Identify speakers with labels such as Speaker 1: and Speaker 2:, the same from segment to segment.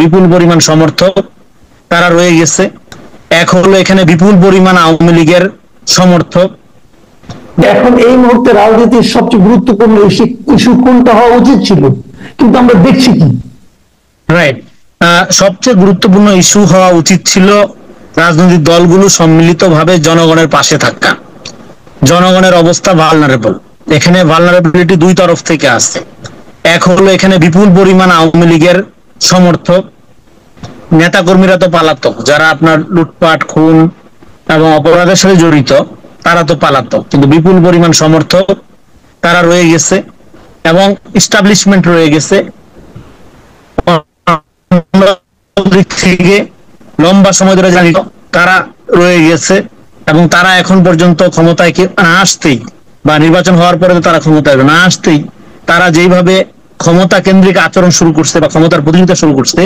Speaker 1: বিপুল পরিমাণ সমর্থক তারা রয়ে গেছে। এক হলো এখানে বিপুল পরিমাণ আওয়ামী লীগের সমর্থক।
Speaker 2: এখন এই মুহূর্তে রাজনীতির সবচেয়ে গুরুত্বপূর্ণ ইস্যু কোনটা হওয়া উচিত ছিল, কিন্তু আমরা দেখছি কি?
Speaker 1: রাইট, সবচেয়ে গুরুত্বপূর্ণ ইস্যু হওয়া উচিত ছিল রাজনৈতিক দলগুলো সম্মিলিতভাবে জনগণের পাশে থাকা। জনগণের অবস্থা ভালনারেবল, এখানে ভালনারেবিলিটি দুই তরফ থেকে আসছে। এক হলো এখানে বিপুল পরিমাণ আওয়ামী লীগের সমর্থক, নেতাকর্মীরা তো পালাতক, যারা আপনার লুটপাট খুন এবং অপরাধের সাথে জড়িত তারা তো পালাতক, কিন্তু বিপুল পরিমাণ সমর্থক তারা রয়ে গেছে এবং এস্টাবলিশমেন্ট রয়ে গেছে থেকে লম্বা সময় ধরে জানি তারা রয়ে গেছে এবং তারা এখন পর্যন্ত ক্ষমতায় না আসতেই বা নির্বাচন হওয়ার পরে তারা ক্ষমতায় না আসতেই তারা যেইভাবে ক্ষমতা কেন্দ্রিক আচরণ শুরু করছে বা ক্ষমতার প্রতিযোগিতা শুরু করছে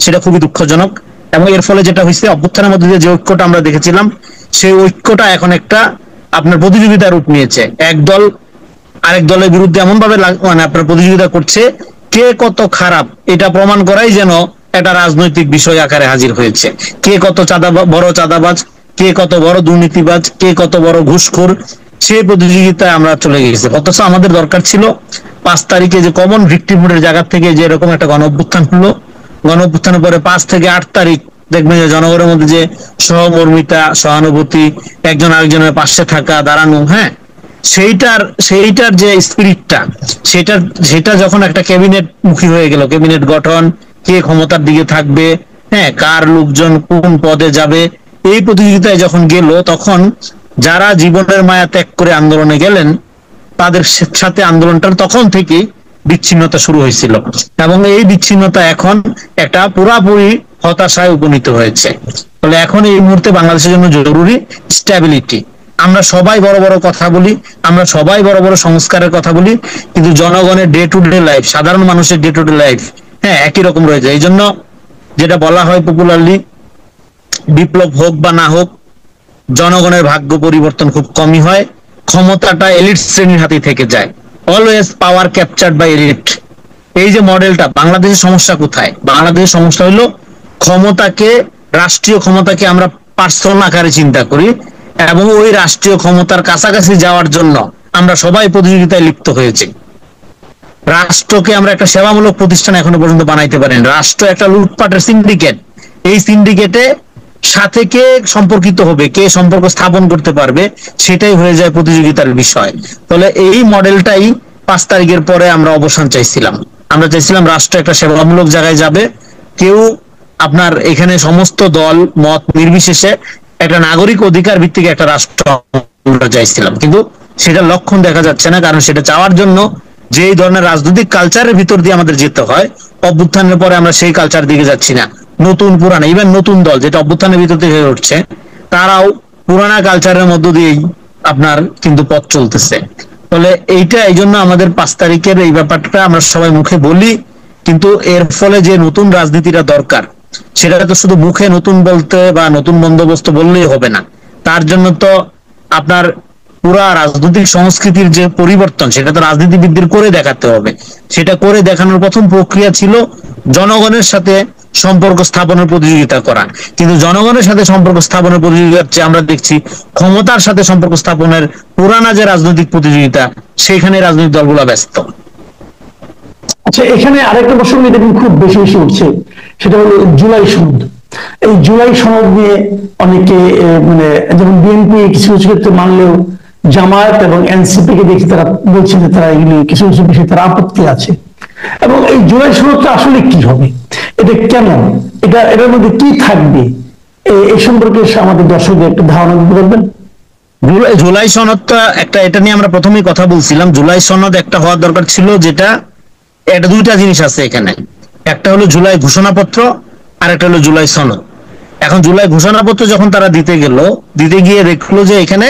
Speaker 1: সেটা খুবই দুঃখজনক। এবং এর ফলে যেটা হয়েছে, অভ্যুত্থানের মধ্যে যে ঐক্যটা আমরা দেখেছিলাম সেই ঐক্যটা এখন একটা আপনার প্রতিযোগিতার রূপ নিয়েছে। এক দল আরেক দলের বিরুদ্ধে এমন ভাবে মানে আপনার প্রতিযোগিতা করছে, কে কত খারাপ এটা প্রমাণ করাই যেন একটা রাজনৈতিক বিষয় আকারে হাজির হয়েছে। কে কত বড় চাঁদাবাজ, কে কত বড় দুর্নীতিবাজ, কে কত বড় ঘুষখোর, সেই প্রতিযোগিতায় আমরা চলে গেছি। অথচ আমাদের দরকার ছিল 5 তারিখে যে কমন ভিক্টিমহুডের জায়গা থেকে যে এরকম একটা গণ অভ্যুত্থান হলো, গণ অভ্যুত্থানের পরে 5 থেকে 8 তারিখ দেখবেন যে জনগণের মধ্যে যে সহমর্মিতা, সহানুভূতি, একজন আরেকজনের পাশে থাকা, দাঁড়ানো, হ্যাঁ, সেইটার যে স্পিরিটটা, সেটা যখন একটা ক্যাবিনেট মুখী হয়ে গেল, ক্যাবিনেট গঠন, কে ক্ষমতার দিকে থাকবে, হ্যাঁ, কার লোকজন কোন পদে যাবে, এই প্রতিযোগিতায় যখন গেল, তখন যারা জীবনের মায়া ত্যাগ করে আন্দোলনে গেলেন তাদের সাথে আন্দোলনটার তখন থেকেই বিচ্ছিন্নতা শুরু হয়েছিল এবং এই বিচ্ছিন্নতা এখন একটা পুরাপুরি হতাশায় উপনীত হয়েছে। ফলে এখন এই মুহূর্তে বাংলাদেশের জন্য জরুরি স্ট্যাবিলিটি। আমরা সবাই বড় বড় কথা বলি, আমরা সবাই বড় বড় সংস্কারের কথা বলি, কিন্তু জনগণের ডে টু ডে লাইফ, সাধারণ মানুষের ডে টু ডে লাইফ, হ্যাঁ, একই রকম রয়েছে। এই জন্য যেটা বলা হয় পপুলারলি, বিপ্লব হোক বা না হোক, জনগণের ভাগ্য পরিবর্তন খুব কমই হয়, ক্ষমতাটা এলিট শ্রেণীর হাতে থেকে যায়। Always power captured by elite. এই যে মডেলটা, বাংলাদেশের সমস্যা কোথায়? বাংলাদেশের সমস্যা হলো ক্ষমতাকে, রাষ্ট্রীয় ক্ষমতাকে আমরা পার্সোনাল আকারে চিন্তা করি এবং ওই রাষ্ট্রীয় ক্ষমতার কাছাকাছি যাওয়ার জন্য আমরা সবাই প্রতিযোগিতায় লিপ্ত হয়েছি। রাষ্ট্রকে আমরা একটা সেবামূলক প্রতিষ্ঠান এখনো পর্যন্ত বানাইতে পারেন। রাষ্ট্র একটা লুটপাটের সিন্ডিকেট। এই সিন্ডিকেটে সাথে কে সম্পর্কিত হবে, কে সম্পর্ক স্থাপন করতে পারবে, সেটাই হয়ে যায় প্রতিযোগিতার বিষয়। তাহলে এই মডেলটাই 5 তারিখের পরে আমরা অবসান চাইছিলাম। আমরা চাইছিলাম রাষ্ট্র একটা সেবামূলক জায়গায় যাবে, কেউ আপনার এখানে সমস্ত দল মত নির্বিশেষে একটা নাগরিক অধিকার ভিত্তিক একটা রাষ্ট্র আমরা চাইছিলাম, কিন্তু সেটা লক্ষণ দেখা যাচ্ছে না। কারণ সেটা চাওয়ার জন্য যেই ধরনের রাজনৈতিক কালচারের ভিতর দিয়ে আমাদের যেতে হয়, অভ্যুত্থানের পরে আমরা সেই কালচার দিকে যাচ্ছি না। নতুন পুরানা, ইভেন নতুন দল যেটা অভ্যুত্থানের ভিতর থেকে হয়ে উঠছে, তারাও পুরানা কালচারের মধ্য দিয়েই আপনার কিন্তু পথ চলতেছে। ফলে এইটা, এই জন্য আমাদের 5 তারিখের এই ব্যাপারটা আমরা সবাই মুখে বলি, কিন্তু এর ফলে যে নতুন রাজনীতিটা দরকার, সেটা তো শুধু মুখে নতুন বলতে বা নতুন বন্দোবস্ত বললেই হবে না। তার জন্য তো আপনার পুরা রাজনৈতিক সংস্কৃতির যে পরিবর্তন, সেটা তো রাজনীতিবিদদের করে দেখাতে হবে। সেটা করে দেখানোর প্রথম প্রক্রিয়া ছিল জনগণের সাথে সম্পর্ক স্থাপনের প্রতিযোগিতা করা। কিন্তু জনগণের সাথে সম্পর্ক স্থাপনের প্রতিযোগিতার চেয়ে আমরা দেখছি ক্ষমতার সাথে সম্পর্ক স্থাপনের পুরানা যে রাজনৈতিক প্রতিযোগিতা, সেখানে রাজনৈতিক দলগুলো ব্যস্ত।
Speaker 2: আচ্ছা, এখানে আরেকটা প্রসঙ্গ এটা খুব বেশি বেশি উঠছে, সেটা হলো জুলাই সনদ। এই জুলাই সনদ নিয়ে অনেকে মানে যেমন বিএনপি কিছু কিছু ক্ষেত্রে মানলেও জামায়াত এবং এনসিপি কে দেখে তারা বলছে যে তারা এগুলি কিছু কিছু বিষয়ে তারা আপত্তি আছে। এবং এই জুলাই সনদটা আসলে কি হবে, এটা কেন, এটার মধ্যে কি থাকবে, এই সম্পর্কে আমাদের দর্শকদের একটু ধারণা দিতে পারবেন?
Speaker 1: জুলাই সনদটা একটা, এটা নিয়ে আমরা প্রথমেই কথা বলছিলাম। জুলাই সনদ একটা হওয়ার দরকার ছিল, যেটা এটা দুইটা জিনিস আছে এখানে। একটা হলো জুলাই ঘোষণাপত্র, আর একটা হলো জুলাই সনদ। এখন জুলাই ঘোষণাপত্র যখন তারা দিতে গিয়ে দেখলো যে এখানে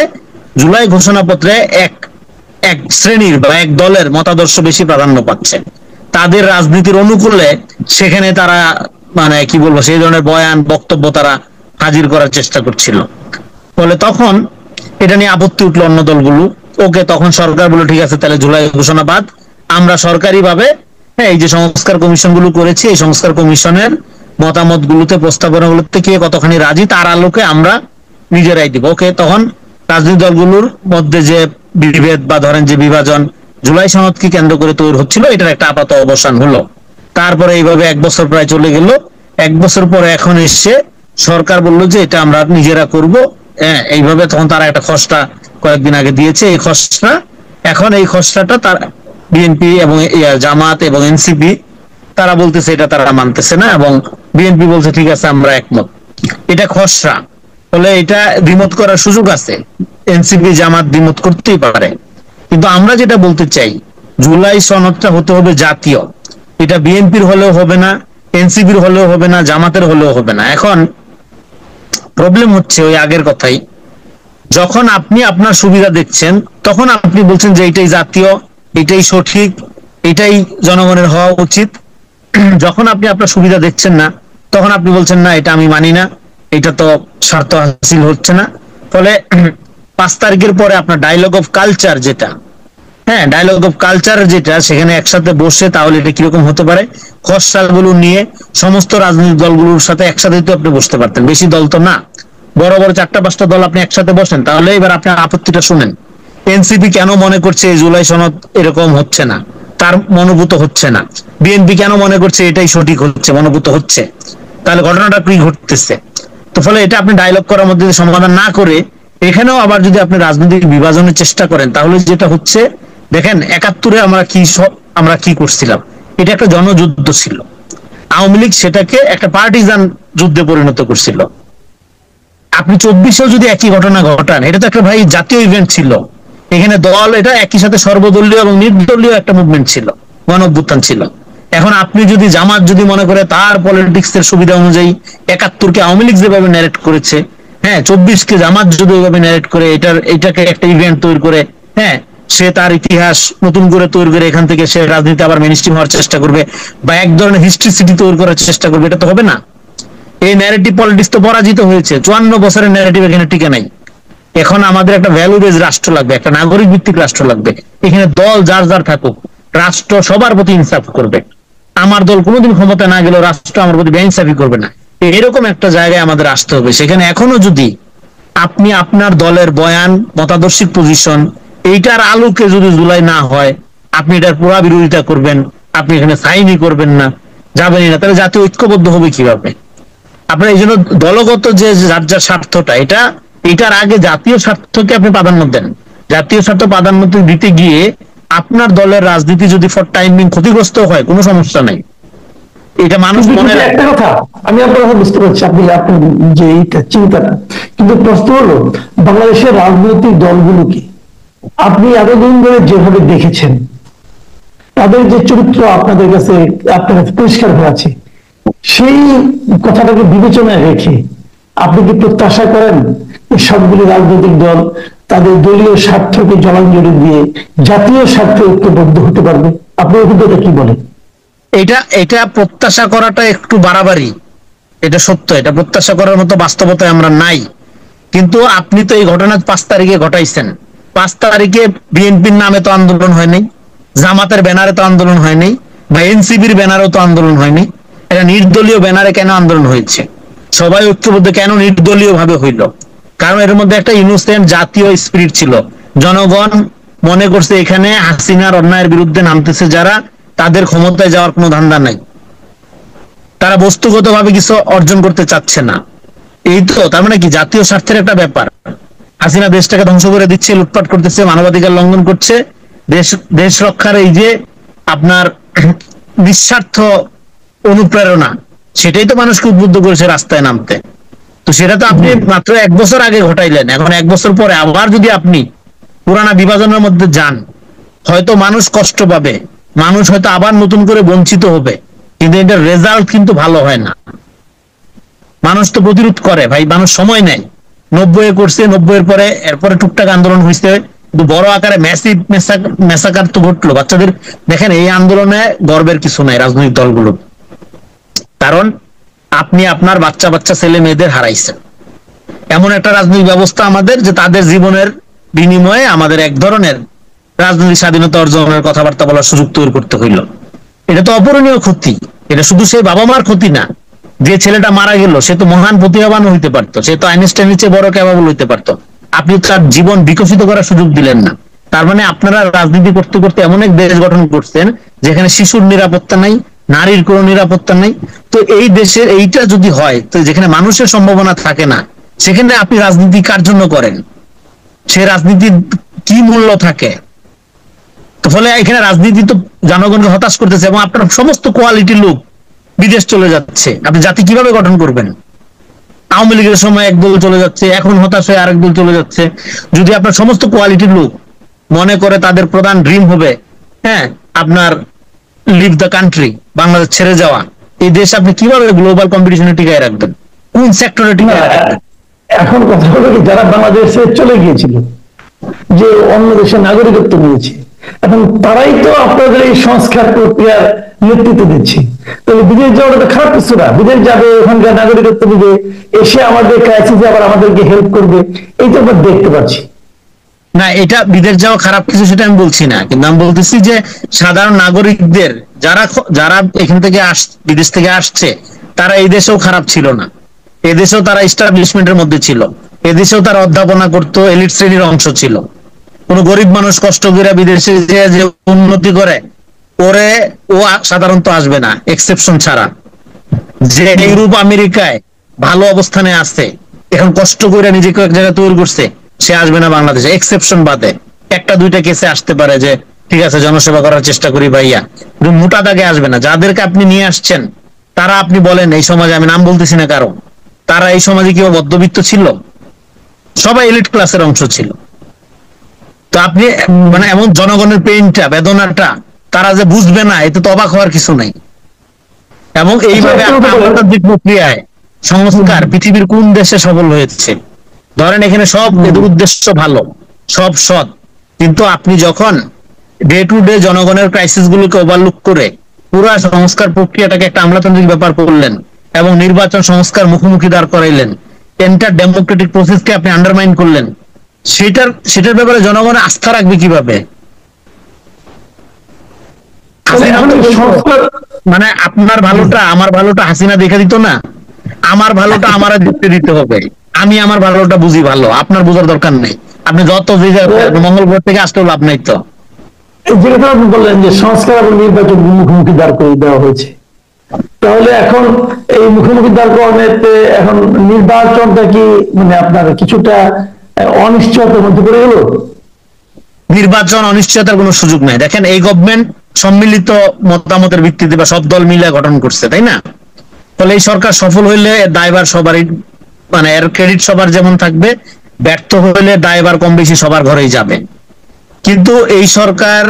Speaker 1: জুলাই ঘোষণাপত্রে এক শ্রেণীর বা এক দলের মতাদর্শ বেশি প্রাধান্য পাচ্ছে, তাদের রাজনীতির অনুকূলে সেখানে তারা মানে কি বলবো, সেই ধরনের বয়ান বক্তব্য তারা হাজির করার চেষ্টা করছিল। ফলে তখন এটা নিয়ে আপত্তি উঠলো অন্য দলগুলো। ওকে, তখন সরকার বলে ঠিক আছে, তাহলে জুলাই ঘোষণা বাদ, আমরা সরকারি ভাবে, হ্যাঁ, এই যে সংস্কার কমিশন গুলো করেছি, এই সংস্কার কমিশনের মতামত গুলোতে, প্রস্তাবনা গুলোতে কে কতখানি রাজি, তার আলোকে আমরা নিজেরাই দিব। ওকে, তখন রাজনৈতিক দলগুলোর মধ্যে যে বিভেদ বা ধরেন যে বিভাজন জুলাই সনদকে কেন্দ্র করে তৈরি হচ্ছিল, এটার একটা আপাত অবসান হলো। তারপরে এইভাবে 1 বছর প্রায় চলে গেল। 1 বছর পরে এখন এসে সরকার বললো যে এটা আমরা নিজেরা করব। হ্যাঁ, এইভাবে তখন তারা একটা খসড়া কয়েকদিন আগে দিয়েছে। এই খসড়া, এখন এই খসড়াটা তার বিএনপি এবং জামাত এবং এনসিপি তারা বলতেছে এটা তারা মানতেছে না, এবং বিএনপি বলছে ঠিক আছে আমরা একমত। এটা খসড়া ফলে এটা দ্বিমত করার সুযোগ আছে, এনসিপি জামাত দ্বিমত করতেই পারে। কিন্তু আমরা যেটা বলতে চাই, জুলাই সনদটা হতে হবে জাতীয়। এটা বিএনপির হলেও হবে না, এনসিপির হলেও হবে না, জামাতের হলেও হবে না। এখন প্রবলেম হচ্ছে ওই আগের কথাই, যখন আপনি আপনার সুবিধা দেখছেন তখন আপনি বলছেন যে এটাই জাতীয়, এটাই সঠিক, এটাই জনগণের হওয়া উচিত। যখন আপনি আপনার সুবিধা দেখছেন না, তখন আপনি বলছেন না এটা আমি মানি না, এটা তো স্বার্থ হাসিল হচ্ছে না। ফলে 5 তারিখের পরে আপনার ডায়লগ অফ কালচার যেটা, হ্যাঁ ডায়লগ অফ কালচার যেটা, সেখানে একসাথে বসে তাহলে এটা কিরকম হতে পারে, খসড়াগুলো নিয়ে সমস্ত রাজনৈতিক দলগুলোর সাথে একসাথে তো আপনি বসতে পারতেন। বেশি দল তো না, বড় বড় 4-5টা দল আপনি একসাথে বসেন, তাহলে এবার আপনার আপত্তিটা শুনেন। এনসিপি কেন মনে করছে এই জুলাই সনদ এরকম হচ্ছে না, তার মনোভূত হচ্ছে না। বিএনপি কেন মনে করছে এটাই সঠিক হচ্ছে, মনোভূত হচ্ছে। তাহলে ঘটনাটা কি ঘটতেছে? তো ফলে এটা আপনি ডায়লগ করার মধ্যে সমাধান না করে এখানেও আবার যদি আপনি রাজনৈতিক বিভাজনের চেষ্টা করেন, তাহলে যেটা হচ্ছে, দেখেন 71-এ আমরা কি করছিলাম, এটা একটা জনযুদ্ধ ছিল। আওয়ামী লীগ সেটাকে একটা পার্টিজান যুদ্ধে পরিণত করছিল। আপনি 24-এও যদি একই ঘটনা ঘটান, এটা তো একটা ভাই জাতীয় ইভেন্ট ছিল। এখানে দল, এটা একই সাথে সর্বদলীয় এবং নির্দলীয় একটা মুভমেন্ট ছিল, গণ অভ্যুত্থান ছিল। এখন আপনি যদি জামাত যদি মনে করে তার পলিটিক্স এর সুবিধা অনুযায়ী 71-কে আওয়ামী লীগ যেভাবে ন্যারেট করেছে, হ্যাঁ 24-কে জামাত যদি ওইভাবে ন্যারেট করে, এটাকে একটা ইভেন্ট তৈরি করে, হ্যাঁ সে তার ইতিহাস নতুন করে তৈরি করে এখান থেকে সে রাজনীতি আবার মেইনস্ট্রিম হওয়ার চেষ্টা করবে বা এক ধরনের হিস্ট্রিসিটি তৈরি করার চেষ্টা করবে, এটা তো হবে না। এই ন্যারেটিভ পলিটিক্স তো পরাজিত হয়েছে, 54 বছরের ন্যারেটিভ এখানে টিকে নাই। এখন আমাদের একটা ভ্যালু বেজ রাষ্ট্র লাগবে, একটা নাগরিক ভিত্তিক রাষ্ট্র লাগবে। এখানে দল যার যার থাকুক, রাষ্ট্র সবার প্রতি ইনসাফ করবে। আমার দল কোনোদিন ক্ষমতা না গেলেও রাষ্ট্র আমার প্রতি বেইনসাফি করবে না। এরকম একটা জায়গায় আমাদের আসতে হবে। সেখানে এখনো যদি আপনি আপনার দলের বয়ান, মতাদর্শিক পজিশন, এইটার আলোকে যদি জুলাই না হয়, আপনি এটার পুরা বিরোধিতা করবেন, আপনি এখানে সাইনই করবেন না, যাবেনই না, তাহলে জাতীয় ঐক্যবদ্ধ হবে কিভাবে? আপনার এই জন্য দলগত যে যার যার স্বার্থটা, এটার আগে জাতীয় স্বার্থকে আপনি প্রাধান্য দেন। জাতীয় স্বার্থ প্রাধান্য দিতে গিয়ে আপনার দলের রাজনীতি যদি ফর টাইমিং ক্ষতিগ্রস্ত হয়, কোনো সমস্যা নাই, এটা মানুষ মনে রাখে।
Speaker 2: একটা কথা আমি আপনার কথা বুঝতে পারছি, আপনি আপনার যে এইটা চিন্তাটা, কিন্তু প্রশ্ন হলো বাংলাদেশের রাজনৈতিক দলগুলোকে আপনি এতদিন ধরে যেভাবে দেখেছেন, তাদের যে চরিত্র আপনাদের কাছে পরিষ্কার হয়ে আছে, সেই কথাটাকে বিবেচনায় রেখে আপনি কি প্রত্যাশা করেন সবগুলি রাজনৈতিক দল তাদের দলীয় স্বার্থকে জলাঞ্জলি দিয়ে জাতীয় স্বার্থে ঐক্যবদ্ধ হতে পারবে? আপনার অভিজ্ঞতা কি বলে?
Speaker 1: এটা প্রত্যাশা করাটা একটু বাড়াবাড়ি, এটা সত্য। এটা প্রত্যাশা করার মতো বাস্তবতায় আমরা নাই। কিন্তু আপনি তো এই ঘটনা 5 তারিখে ঘটাইছেন। 5 তারিখে বিএনপির নামে তো আন্দোলন হয়নি, জামাতের ব্যানারে তো আন্দোলন হয়নি, বা এনসিপির ব্যানারেও তো আন্দোলন হয়নি। এটা নির্দলীয় ব্যানারে কেন আন্দোলন হয়েছে? সবাই ঐক্যবদ্ধ কেন নির্দলীয় ভাবে হইল? কারণ এর মধ্যে একটা ইনোসেন্ট জাতীয় স্পিরিট ছিল। জনগণ মনে করছে এখানে হাসিনার অন্যায়ের বিরুদ্ধে নামতেছে যারা, তাদের ক্ষমতায় যাওয়ার কোনো ধান্দা নাই, তারা বস্তুগতভাবে কিছু অর্জন করতে চাচ্ছে না। এই তো তার মানে কি জাতীয় স্বার্থের একটা ব্যাপার। হাসিনা দেশটাকে ধ্বংস করে দিচ্ছে, লুটপাট করতেছে, মানবাধিকার লঙ্ঘন করছে, দেশ রক্ষার এই যে আপনার নিঃস্বার্থ অনুপ্রেরণা, সেটাই তো মানুষকে উদ্বুদ্ধ করেছে রাস্তায় নামতে। তো সেটা তো আপনি মাত্র 1 বছর আগে ঘটাইলেন। এখন 1 বছর পরে আবার যদি আপনি পুরানা বিভাজনের মধ্যে যান, হয়তো মানুষ কষ্ট পাবে, মানুষ হয়তো আবার নতুন করে বঞ্চিত হবে, কিন্তু এটার রেজাল্ট কিন্তু ভালো হয় না। মানুষ তো প্রতিরোধ করে ভাই, মানুষ সময় নেয়। 90-এ করছে, 90-এর পরে এরপরে টুকটাক আন্দোলন হয়েছে, কিন্তু বড় আকারে ম্যাসিভ মেসাকার তো ঘটলো বাচ্চাদের। দেখেন এই আন্দোলনে গর্বের কিছু নাই রাজনৈতিক দলগুলো, কারণ আপনি আপনার বাচ্চা বাচ্চা ছেলে মেয়েদের হারাইছেন। এমন একটা রাজনৈতিক ব্যবস্থা আমাদের, যে তাদের জীবনের বিনিময়ে আমাদের এক ধরনের রাজনৈতিক স্বাধীনতা অর্জনের কথাবার্তা বলার সুযোগ তৈরি করতে হইল। এটা তো অপূরণীয় ক্ষতি। এটা শুধু সেই বাবা মার ক্ষতি না, যে ছেলেটা মারা গেল সে তো মহান প্রতিভাবান হইতে পারতো, সে তো আইনস্টাইনের চেয়ে বড় ক্যাপাবল হইতে পারতো, আপনি তার জীবন বিকশিত করার সুযোগ দিলেন না। তার মানে আপনারা রাজনীতি করতে করতে এমন এক দেশ গঠন করছেন যেখানে শিশুর নিরাপত্তা নাই, নারীর কোনো নিরাপত্তা নাই। তো এই দেশের এইটা যদি হয়, তো যেখানে মানুষের সম্ভাবনা থাকে না, সেখানে আপনি রাজনীতি কার জন্য করেন? সে রাজনীতির কি মূল্য থাকে? তো ফলে এখানে রাজনীতি তো জনগণকে হতাশ করতেছে, এবং আপনার সমস্ত কোয়ালিটির লোক বিদেশ চলে যাচ্ছে, আপনি জাতি কিভাবে গঠন করবেন? আওয়ামী লীগের সময় একদল চলে যাচ্ছে, এখন হতাশ হয়ে আরেক দল চলে যাচ্ছে। যদি আপনার সমস্ত কোয়ালিটির লোক মনে করে তাদের প্রধান ড্রিম হবে, হ্যাঁ, আপনার লিভ দ্য কান্ট্রি, বাংলাদেশ ছেড়ে যাওয়া, এই দেশ আপনি কিভাবে গ্লোবাল কম্পিটিশনে টিকায় রাখবেন? কোন সেক্টরে টিকায় রাখবেন?
Speaker 2: এখন কথা হলো কি, যারা বাংলাদেশে চলে গিয়েছিল, যে অন্য দেশের নাগরিকত্ব নিয়েছে, এখন তারাই তো আপনাদের এই সংস্কার প্রক্রিয়ার নেতৃত্ব দিচ্ছে। তাহলে বিদেশ যাওয়াটা তো খারাপ কিছু না, বিদেশ যাবে, ওখানকার নাগরিকত্ব দিবে, এসে আমাদের ক্রাইসিসে আবার আমাদেরকে হেল্প করবে, এই তো আমরা দেখতে পাচ্ছি।
Speaker 1: না, এটা বিদেশ যাওয়া খারাপ কিছু সেটা আমি বলছি না, কিন্তু আমি বলতেছি যে সাধারণ নাগরিকদের যারা যারা এখান থেকে বিদেশ থেকে আসছে, তারা এই দেশেও খারাপ ছিল না, এদেশেও তারা এস্টাবলিশমেন্টের মধ্যে ছিল, এদেশেও তারা অধ্যাপনা করতো, এলিট শ্রেণীর অংশ ছিল। কোন গরিব মানুষ কষ্ট করে বিদেশে যে উন্নতি করে ওরে ও সাধারণত আসবে না, এক্সেপশন ছাড়া। যে ইউরোপ আমেরিকায় ভালো অবস্থানে আছে, এখন কষ্ট করে নিজেকে এক জায়গায় তৈরি করছে, সে আসবে না বাংলাদেশে, এক্সেপশন বাদে। একটা দুইটা কেসে আসতে পারে যে ঠিক আছে জনসেবা করার চেষ্টা করি ভাইয়া, মোটা দাগে আসবে না। যাদেরকে আপনি নিয়ে আসছেন তারা, আপনি বলেন এই সমাজে, আমি নাম বলতেছি না কারো, তারা এই সমাজে কেউ মধ্যবিত্ত ছিল? সবাই এলিট ক্লাসের অংশ ছিল। তো আপনি মানে এমন জনগণের পেইনটা, বেদনাটা তারা যে বুঝবে না, এতে তো অবাক হওয়ার কিছু নাই। এবং এইভাবে আমলাতান্ত্রিক প্রক্রিয়ায় সংস্কার পৃথিবীর কোন দেশে সফল হয়েছে? ধরেন এখানে সব এদের উদ্দেশ্য ভালো, সব সৎ, কিন্তু আপনি যখন ডে টু ডে জনগণের ক্রাইসিস গুলোকে ওভারলুক করে পুরো সংস্কার প্রক্রিয়াটাকে একটা আমলাতান্ত্রিক ব্যাপার করলেন এবং নির্বাচন সংস্কার মুখোমুখি দাঁড় করাইলেন, এন্টার ডেমোক্রেটিক প্রসেসকে আপনি আন্ডারমাইন করলেন, সেটার ব্যাপারে জনগণ আস্থা রাখবে কিভাবে? মানে আপনার ভালোটা আমার ভালোটা হাসিনা দেখে দিত না, আমার ভালোটা আমার দেখতে দিতে হবে। আমি আমার ভালোটা বুঝি ভালো, আপনার বোঝার দরকার নেই। আপনি যত মঙ্গল গ্রহ থেকে আসতে লাভ নাই। তো
Speaker 2: যেটা আপনি বললেন যে সংস্কার এবং নির্বাচন মুখোমুখি দাঁড় করে দেওয়া হয়েছে, তাহলে এখন এই মুখোমুখি দাঁড় করানোতে এখন নির্বাচনটা কি মানে আপনার কিছুটা অনিশ্চয়তার মধ্যে পড়ে গেল?
Speaker 1: নির্বাচন অনিশ্চয়তার কোনো সুযোগ নাই। দেখেন এই গভর্নমেন্ট সম্মিলিত মতামতের ভিত্তিতে বা সব দল মিলে গঠন করছে, তাই না? ফলে এই সরকার সফল হইলে দায়ভার সবারই, মানে এর ক্রেডিট সবার যেমন থাকবে, ব্যর্থ হইলে দায়ভার কম বেশি সবার ঘরেই যাবে। কিন্তু এই সরকার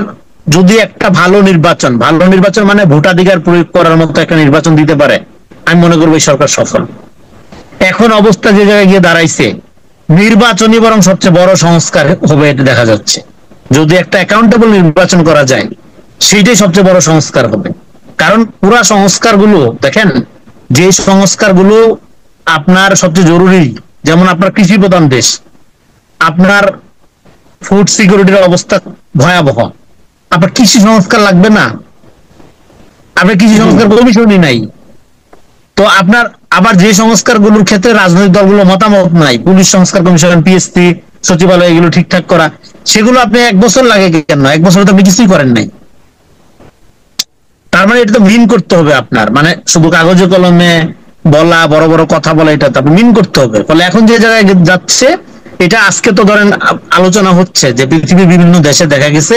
Speaker 1: যদি একটা ভালো নির্বাচন মানে ভোটাধিকার প্রয়োগ করার মতো একটা নির্বাচন দিতে পারে, আমি মনে করবো এই সরকার সফল। এখন অবস্থা যে জায়গায় গিয়ে দাঁড়াইছে, নির্বাচনই বরং সবচেয়ে বড় সংস্কার হবে এটা দেখা যাচ্ছে। যদি একটা অ্যাকাউন্টেবল নির্বাচন করা যায়, সেইটাই সবচেয়ে বড় সংস্কার হবে। কারণ পুরা সংস্কারগুলো দেখেন, যে সংস্কারগুলো আপনার সবচেয়ে জরুরি, যেমন আপনার কৃষি প্রধান দেশ, আপনার ফুড সিকিউরিটির অবস্থা ভয়াবহ, আপনার কৃষি সংস্কার লাগবে না? আপনার কৃষি সংস্কার কমিশনই নাই। তো আপনার আবার যে সংস্কারগুলোর ক্ষেত্রে রাজনৈতিক দলগুলো মতামত নাই, পুলিশ সংস্কার কমিশন, পিএসসি, সচিবালয়, এগুলো ঠিকঠাক করা, সেগুলো আপনি 1 বছর লাগে কেন? 1 বছর তো আপনি কিছুই করেন নাই। তার মানে এটা তো মিন করতে হবে আপনার, মানে শুধু কাগজে কলমে বলা, বড় বড় কথা বলা, এটা তো আপনি মিন করতে হবে। ফলে এখন যে জায়গায় যাচ্ছে, এটা আজকে তো ধরেন আলোচনা হচ্ছে যে পৃথিবীর বিভিন্ন দেশে দেখা গেছে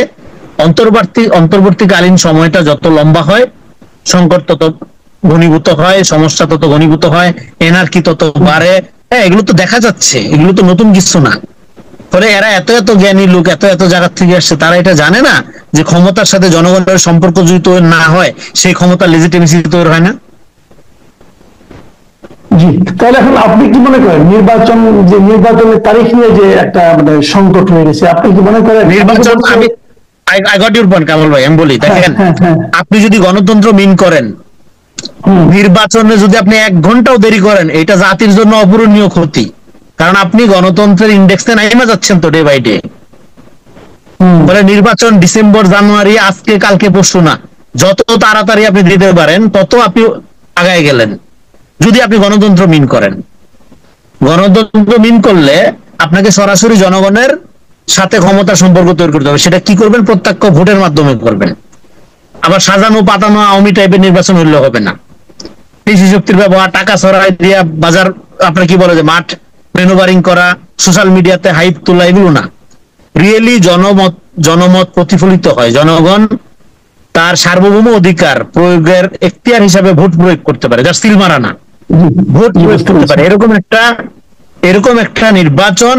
Speaker 1: অন্তর্বর্তীকালীন সময়টা যত লম্বা হয়, সংকট তত ঘনীভূত হয়, সমস্যা তত ঘনীভূত হয়, এনার্কি তত বাড়ে। হ্যাঁ, এগুলো তো দেখা যাচ্ছে, এগুলো তো নতুন কিছু না। ফলে এরা এত এত জ্ঞানী লোক, এত এত জায়গা থেকে আসছে, তারা এটা জানে না যে ক্ষমতার সাথে জনগণের সম্পর্ক যদি তৈরি না হয়, সেই ক্ষমতার লেজিটিমেসি তৈরি হয় না।
Speaker 2: জি, তাহলে এখন আপনি কি মনে করেন নির্বাচনের তারিখ নিয়ে যে একটা মানে সংকট হয়ে গেছে, আপনি কি মনে করেন
Speaker 1: নির্বাচন, আমি I got your point Kamal ভাই, আমি বলি দেখেন, আপনি যদি গণতন্ত্র মিন করেন, নির্বাচনে যদি আপনি 1 ঘন্টাও দেরি করেন, এটা জাতির জন্য অপূরণীয় ক্ষতি। কারণ আপনি গণতন্ত্রের ইন্ডেক্সে নাইমা যাচ্ছেন তো ডে বাই ডে। বলে নির্বাচন ডিসেম্বর, জানুয়ারি, আজকে কালকে পরশু না, যত তাড়াতাড়ি আপনি দিতে পারেন তত আপনি আগায় গেলেন। যদি আপনি গণতন্ত্র মিন করেন। গণতন্ত্র মিন করলে আপনাকে সরাসরি জনগণের সাথে ক্ষমতার সম্পর্ক তৈরি করতে হবে। সেটা কি করবেন? প্রত্যক্ষ ভোটের মাধ্যমে করবেন। আবার সাজানো পাতানো আওয়ামী টাইপের নির্বাচন হইলে হবে না। কৃষি শক্তির ব্যবহার, টাকা ছড়াই দিয়া বাজার, আপনার কি বলে যে মাঠ ম্যানুভারিং করা, সোশ্যাল মিডিয়াতে হাইপ তোলা, এগুলো না। রিয়েলি জনমত প্রতিফলিত হয়, জনগণ তার সার্বভৌম অধিকার প্রয়োগের এখতিয়ার হিসাবে ভোট প্রয়োগ করতে পারে, যা সিল মারা না, ভোট প্রয়োগ করতে পারে। এরকম একটা নির্বাচন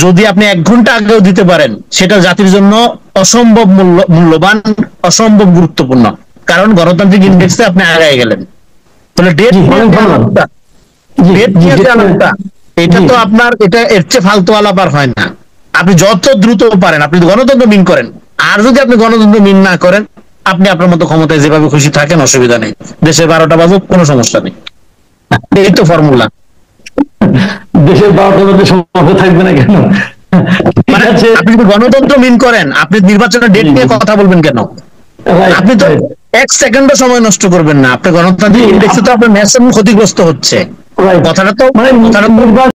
Speaker 1: যদি আপনি 1 ঘন্টা আগেও দিতে পারেন, সেটা জাতির জন্য অসম্ভব মূল্যবান, অসম্ভব গুরুত্বপূর্ণ। কারণ গণতান্ত্রিক ইন্ডেক্সে আপনি আগায় গেলেন। তাহলে ডেট এটা তো আপনার, এটা এর চেয়ে ফালতু আলাপ আর হয় না। আপনি যত দ্রুত পারেন আপনি গণতন্ত্র মিন করেন। আর যদি আপনি গণতন্ত্র মিন না করেন, আপনি আপনার মতো ক্ষমতায় যেভাবে খুশি থাকেন, অসুবিধা নেই। দেশে 12টা বাজুক, কোনো সমস্যা নেই। এই তো ফর্মুলা।
Speaker 2: দেশের 12টা বাজে সমস্যা থাকবে না কেন?
Speaker 1: মানে আপনি যদি গণতন্ত্র মিন করেন, আপনি নির্বাচনের ডেট নিয়ে কথা বলবেন কেন? আপনি তো 1 সেকেন্ডও সময় নষ্ট করবেন না। আপনি গণতান্ত্রিক ইন্ডেক্সে তো আপনার ন্যাশনাল ক্ষতিগ্রস্ত হচ্ছে। কথাটা তো